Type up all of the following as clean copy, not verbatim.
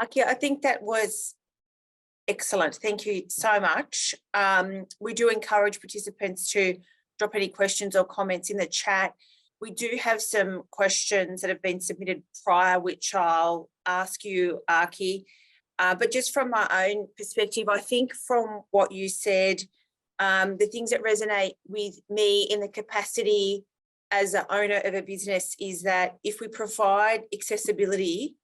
Akii, I think that was excellent. Thank you so much. We do encourage participants to drop any questions or comments in the chat. We do have some questions that have been submitted prior, which I'll ask you, Akii. But just from my own perspective, I think from what you said, the things that resonate with me in the capacity as the owner of a business is that if we provide accessibility,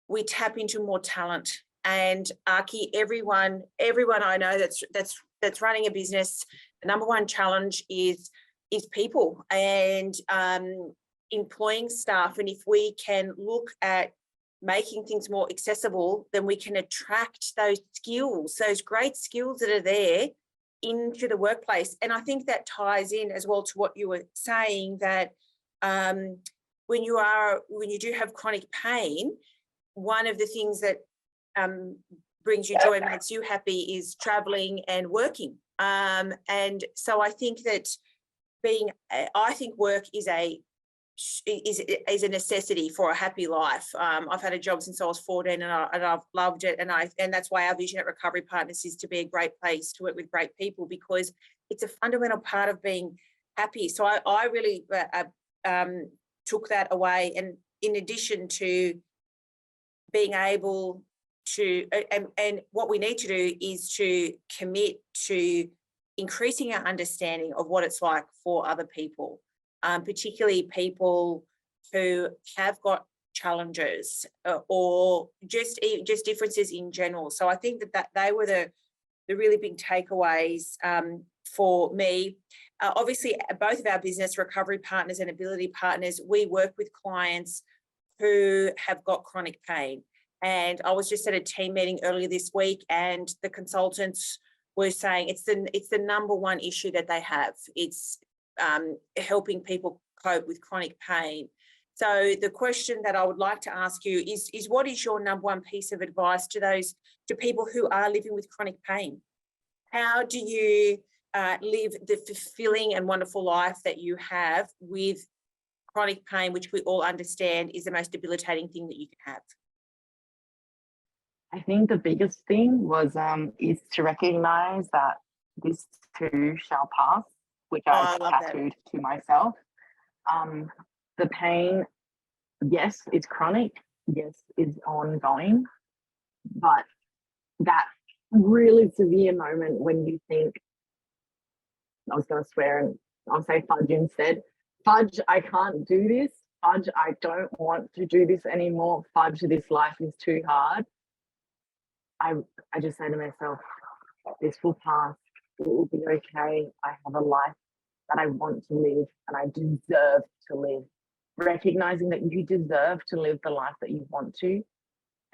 we tap into more talent. And Akii, everyone I know that's running a business, the number one challenge is people and employing staff. And if we can look at making things more accessible, then we can attract those skills, those great skills that are there into the workplace. And I think that ties in as well to what you were saying, that when you do have chronic pain, one of the things that brings you joy and makes you happy is traveling and working. And so I think that work is a necessity for a happy life. I've had a job since I was 14 and I've loved it. And that's why our vision at Recovery Partners is to be a great place to work with great people, because it's a fundamental part of being happy. So I really took that away. And in addition to being able to, and what we need to do is to commit to increasing our understanding of what it's like for other people, particularly people who have got challenges or just differences in general. So I think that they were the really big takeaways for me. Obviously, both of our business, Recovery Partners and Ability Partners, we work with clients who have got chronic pain. And I was just at a team meeting earlier this week, and the consultants were saying it's the number one issue that they have. It's helping people cope with chronic pain. So the question that I would like to ask you is what is your number one piece of advice to people who are living with chronic pain? How do you live the fulfilling and wonderful life that you have with chronic pain, which we all understand is the most debilitating thing that you can have? I think the biggest thing was is to recognize that this too shall pass, which I've tattooed to myself. The pain, yes, is chronic, yes, is ongoing, but that really severe moment when you think, I was going to swear and I'll say fudge instead. Fudge, I can't do this. Fudge, I don't want to do this anymore. Fudge, this life is too hard. I just say to myself, this will pass. It will be okay. I have a life that I want to live and I deserve to live. Recognizing that you deserve to live the life that you want to,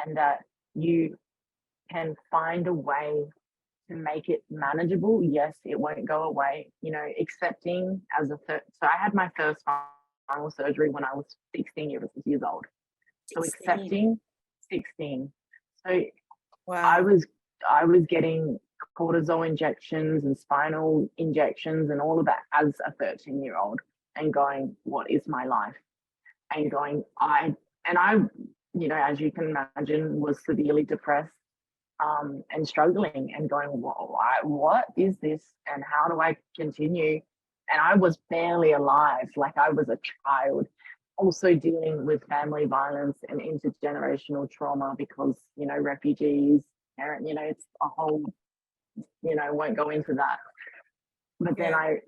and that you can find a way to make it manageable. Yes, it won't go away. You know, accepting as so I had my first spinal surgery when I was 16 years old. So 16. Accepting 16. So wow. I was getting cortisol injections and spinal injections and all of that as a 13-year-old, and going, what is my life? And going, I, you know, as you can imagine, was severely depressed and struggling and going, what is this and how do I continue? And I was barely alive, like I was a child, also dealing with family violence and intergenerational trauma because, you know, refugees, you know, it's a whole, you know, won't go into that. But then I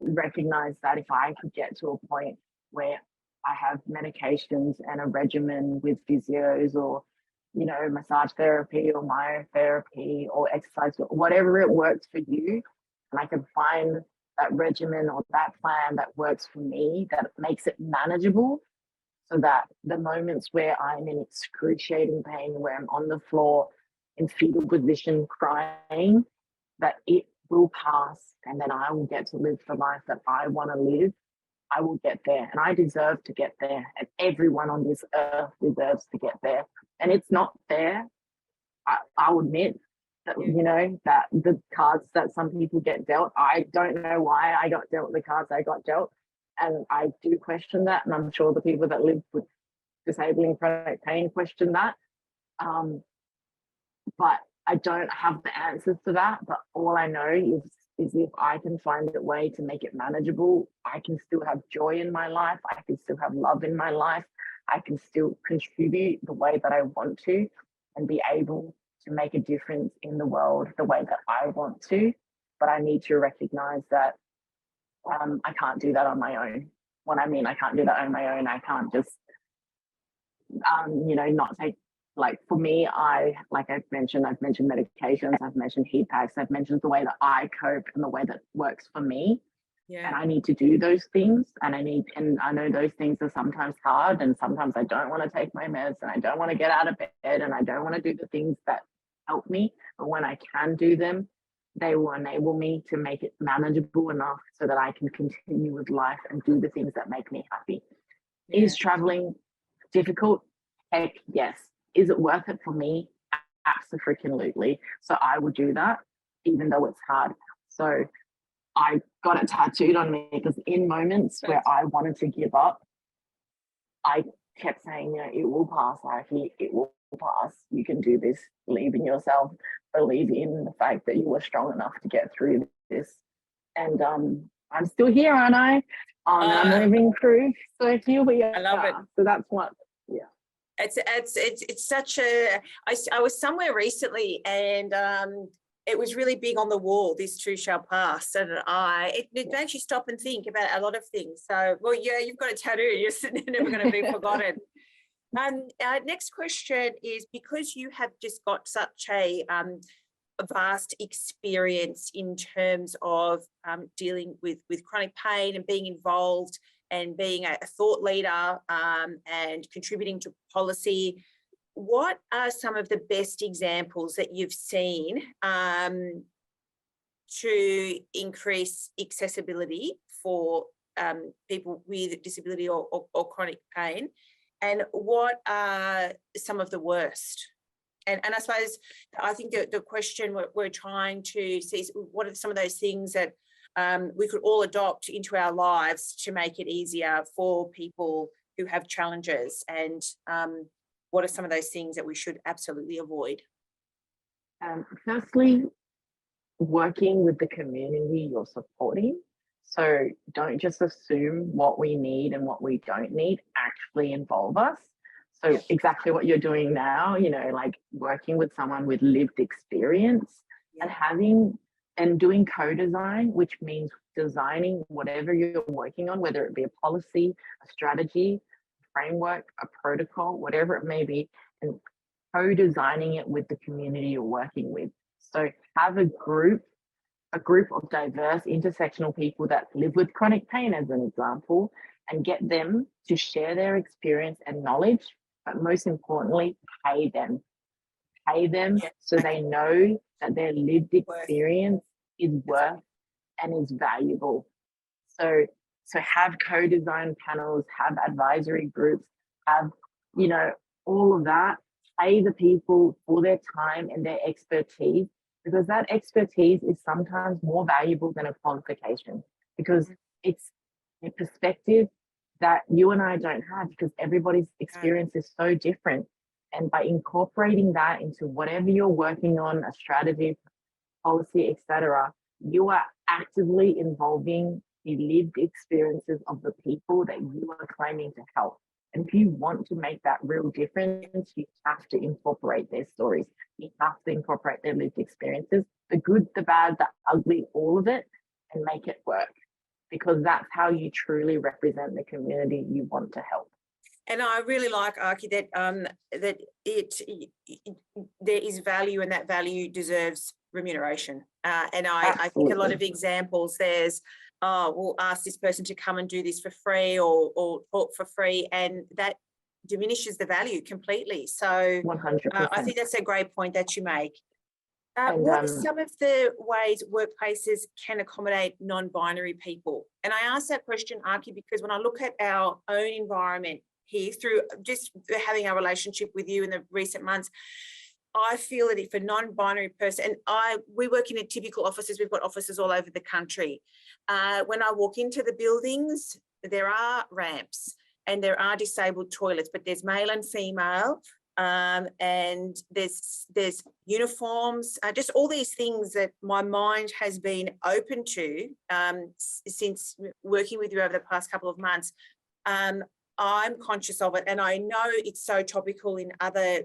recognized that if I could get to a point where I have medications and a regimen with physios or, you know, massage therapy or myotherapy or exercise, whatever it works for you, and I can find that regimen or that plan that works for me, that makes it manageable, so that the moments where I'm in excruciating pain, where I'm on the floor in fetal position crying, that it will pass and then I will get to live the life that I want to live. I will get there, and I deserve to get there, and everyone on this earth deserves to get there. And it's not fair. I'll admit that, you know, that the cards that some people get dealt, I don't know why I got dealt the cards I got dealt, and I do question that, and I'm sure the people that live with disabling chronic pain question that. But I don't have the answers to that. But all I know is if I can find a way to make it manageable, I can still have joy in my life. I can still have love in my life. I can still contribute the way that I want to and be able to make a difference in the world the way that I want to. But I need to recognize that I can't do that on my own. When I mean I can't do that on my own, I can't just, not take, like for me, I've mentioned medications, I've mentioned heat packs, I've mentioned the way that I cope and the way that works for me. Yeah. And I need to do those things, and I know those things are sometimes hard, and sometimes I don't want to take my meds, and I don't want to get out of bed, and I don't want to do the things that help me. But when I can do them, they will enable me to make it manageable enough so that I can continue with life and do the things that make me happy. Yeah. Is traveling difficult? Heck yes. Is it worth it for me? Absolutely. So I would do that, even though it's hard. So I got it tattooed on me because in moments where I wanted to give up, I kept saying, it will pass, Akii, it will pass. You can do this. Believe in yourself. Believe in the fact that you are strong enough to get through this. And I'm still here, aren't I? I'm living proof. So here we are. I love it. So that's what, yeah. It's such a, I was somewhere recently, and it was really big on the wall, this too shall pass. And it makes you stop and think about a lot of things. So, well, yeah, you've got a tattoo, you're never going to be forgotten. Our next question is, because you have just got such a vast experience in terms of dealing with chronic pain and being involved and being a thought leader and contributing to policy, what are some of the best examples that you've seen to increase accessibility for people with disability or chronic pain? And what are some of the worst? And I suppose, I think the question we're trying to see is, what are some of those things that we could all adopt into our lives to make it easier for people who have challenges? And what are some of those things that we should absolutely avoid? Firstly, working with the community you're supporting. So don't just assume what we need and what we don't need. Actually involve us. So exactly what you're doing now, like working with someone with lived experience and doing co-design, which means designing whatever you're working on, whether it be a policy, a strategy, a framework, a protocol, whatever it may be, and co-designing it with the community you're working with. So have a group of diverse intersectional people that live with chronic pain, as an example, and get them to share their experience and knowledge, but most importantly, pay them so they know that their lived experience is worth and is valuable. So have co-design panels, have advisory groups, have, all of that. Pay the people for their time and their expertise, because that expertise is sometimes more valuable than a qualification, because it's a perspective that you and I don't have, because everybody's experience is so different. And by incorporating that into whatever you're working on, a strategy, policy, etc., you are actively involving the lived experiences of the people that you are claiming to help. And if you want to make that real difference, you have to incorporate their stories. You have to incorporate their lived experiences, the good, the bad, the ugly, all of it, and make it work. Because that's how you truly represent the community you want to help. And I really like, Akii, that there is value, and that value deserves remuneration. And I think a lot of examples, there's, we'll ask this person to come and do this for free or talk for free, and that diminishes the value completely. So 100%. I think that's a great point that you make. What are some of the ways workplaces can accommodate non-binary people? And I ask that question, Akii, because when I look at our own environment here, through just having our relationship with you in the recent months, I feel that if a non-binary person, and we work in typical offices, we've got offices all over the country. When I walk into the buildings, there are ramps and there are disabled toilets, but there's male and female. And there's uniforms, just all these things that my mind has been open to since working with you over the past couple of months. I'm conscious of it, and I know it's so topical in other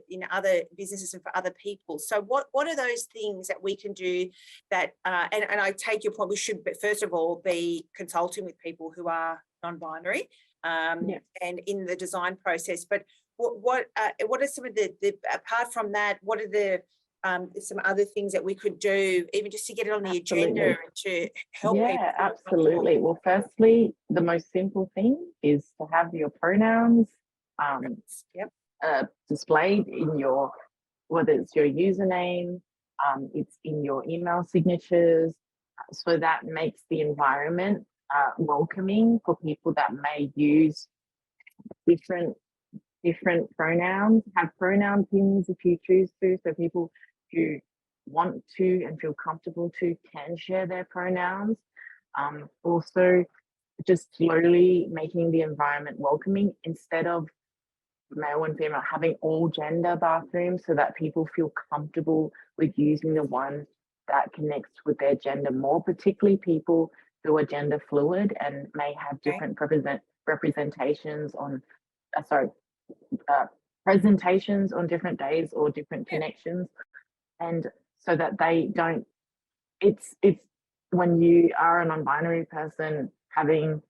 businesses and for other people. So what are those things that we can do that and I take your point, we should first of all be consulting with people who are non-binary and in the design process. But what are some of the apart from that, what are the some other things that we could do, even just to get it on the agenda and to help people? Yeah, absolutely. Well, firstly, the most simple thing is to have your pronouns displayed in your, whether it's your username, it's in your email signatures, so that makes the environment welcoming for people that may use different pronouns. Have pronoun pins if you choose to, so people who want to and feel comfortable to can share their pronouns. Also, just slowly making the environment welcoming instead of male and female, having all gender bathrooms so that people feel comfortable with using the one that connects with their gender more, particularly people who are gender fluid and may have different representations on presentations on different days or different connections. And so that they don't, it's when you are a non-binary person having,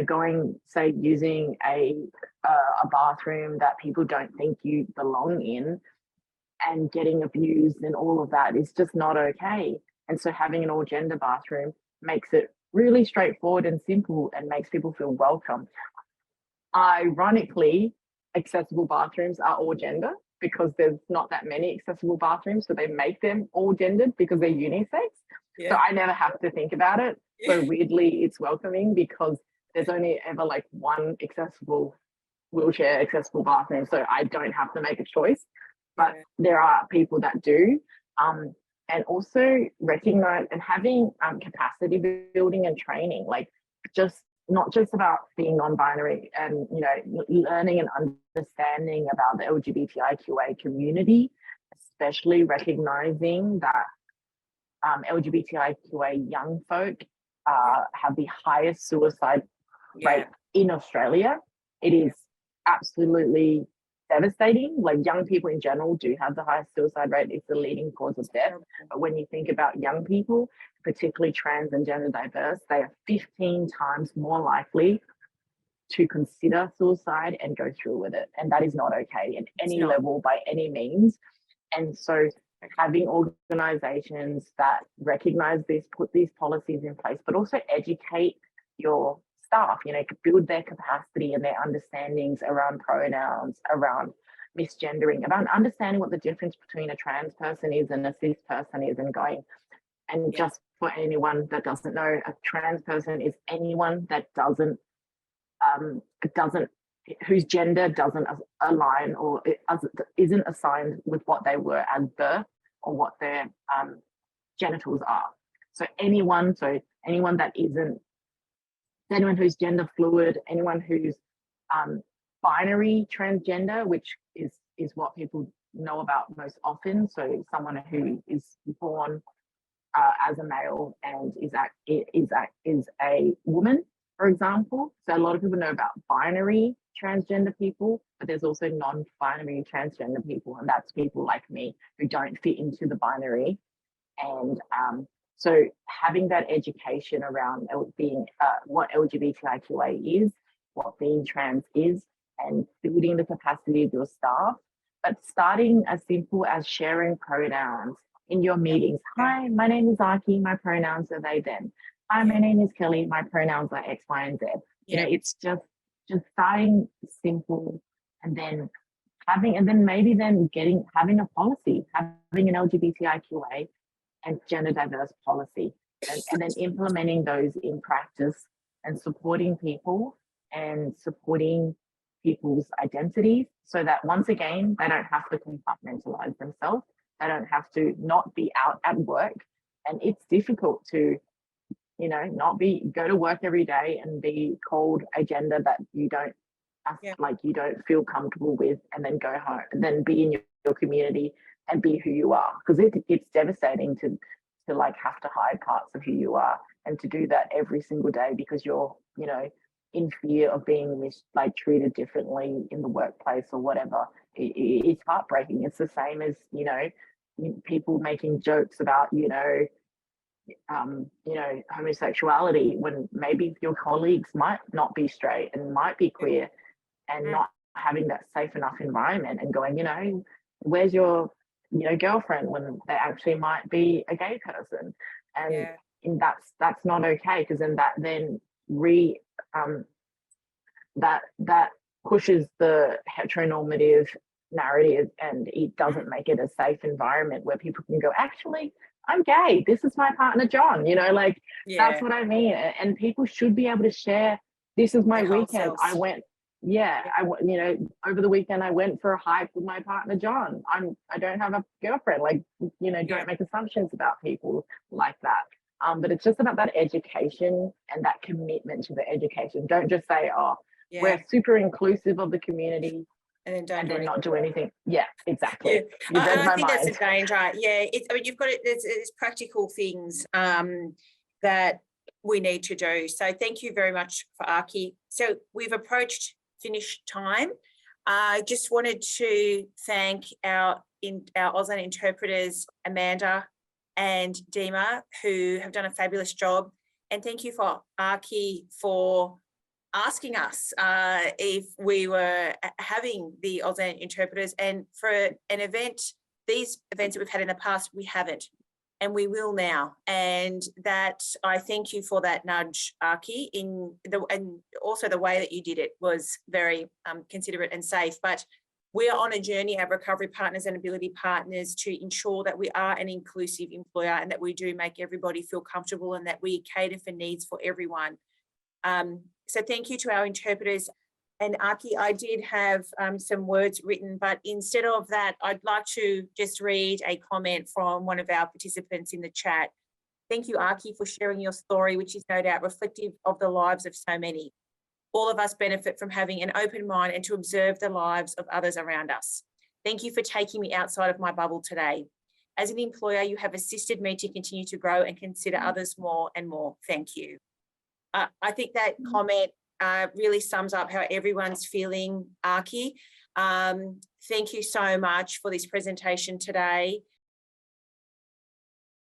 going, say, using a bathroom that people don't think you belong in and getting abused and all of that is just not okay. And so having an all gender bathroom makes it really straightforward and simple and makes people feel welcome. Ironically, accessible bathrooms are all gender because there's not that many accessible bathrooms, so they make them all gendered because they're unisex. So I never have to think about it. So weirdly, it's welcoming because there's only ever like one wheelchair accessible bathroom, so I don't have to make a choice. But there are people that do. And also recognize and having capacity building and training, like just not just about being non-binary and learning and understanding about the LGBTIQA community, especially recognizing that LGBTIQA young folk have the highest suicide rate in Australia. It is absolutely devastating. Like, young people in general do have the highest suicide rate. It's the leading cause of death. But when you think about young people, particularly trans and gender diverse, they are 15 times more likely to consider suicide and go through with it. And that is not okay at any level by any means. And so having organizations that recognize this, put these policies in place, but also educate your staff, build their capacity and their understandings around pronouns, around misgendering, about understanding what the difference between a trans person is and a cis person is, and going. And just for anyone that doesn't know, a trans person is anyone that whose gender doesn't align or isn't assigned with what they were at birth or what their genitals are. So anyone that isn't, anyone who's gender fluid, anyone who's binary transgender, which is what people know about most often. So someone who is born as a male and is a woman, for example. So a lot of people know about binary transgender people, but there's also non-binary transgender people, and that's people like me who don't fit into the binary. And so having that education around being what LGBTIQA is, what being trans is, and building the capacity of your staff, but starting as simple as sharing pronouns in your meetings. Hi, my name is Akii, my pronouns are they, them. Hi, my name is Kelly, my pronouns are X, Y, and Z. It's just starting simple, and then having a policy, having an LGBTIQA and gender diverse policy, and then implementing those in practice and supporting people and supporting people's identities, so that once again, they don't have to compartmentalize themselves. They don't have to not be out at work. And it's difficult to, not go to work every day and be called a gender that you don't like you don't feel comfortable with, and then go home and then be in your community and be who you are, because it's devastating to like have to hide parts of who you are, and to do that every single day because you're, you know, in fear of being like treated differently in the workplace or whatever. It's heartbreaking. It's the same as, you know, people making jokes about, you know, homosexuality, when maybe your colleagues might not be straight and might be queer, and not having that safe enough environment and going, you know, where's your, you know, girlfriend, when they actually might be a gay person. And that's not okay, because then that pushes the heteronormative narrative, and it doesn't make it a safe environment where people can go, actually, I'm gay, this is my partner John, you know, like that's what I mean. And people should be able to share, this is my weekend. I went, you know, over the weekend I went for a hike with my partner John. I don't have a girlfriend, like, you know, don't make assumptions about people like that. But it's just about that education and that commitment to the education. Don't just say, oh, we're super inclusive of the community, and then not do anything. Yeah, exactly. Yeah. I think that's a danger. Yeah, I mean, you've got it. There's practical things that we need to do. So thank you very much for Akii. So we've approached finish time. I just wanted to thank our Auslan interpreters, Amanda and Dima, who have done a fabulous job. And thank you for Akii for asking us if we were having the Auslan interpreters, and for an event, these events that we've had in the past, we haven't, and we will now. And that, I thank you for that nudge, Akii, and also the way that you did it was very considerate and safe. But we are on a journey, our recovery partners and ability partners, to ensure that we are an inclusive employer, and that we do make everybody feel comfortable, and that we cater for needs for everyone. So thank you to our interpreters. And Akii, I did have some words written, but instead of that, I'd like to just read a comment from one of our participants in the chat. Thank you, Akii, for sharing your story, which is no doubt reflective of the lives of so many. All of us benefit from having an open mind and to observe the lives of others around us. Thank you for taking me outside of my bubble today. As an employer, you have assisted me to continue to grow and consider others more and more. Thank you. I think that comment really sums up how everyone's feeling, Akii. Thank you so much for this presentation today.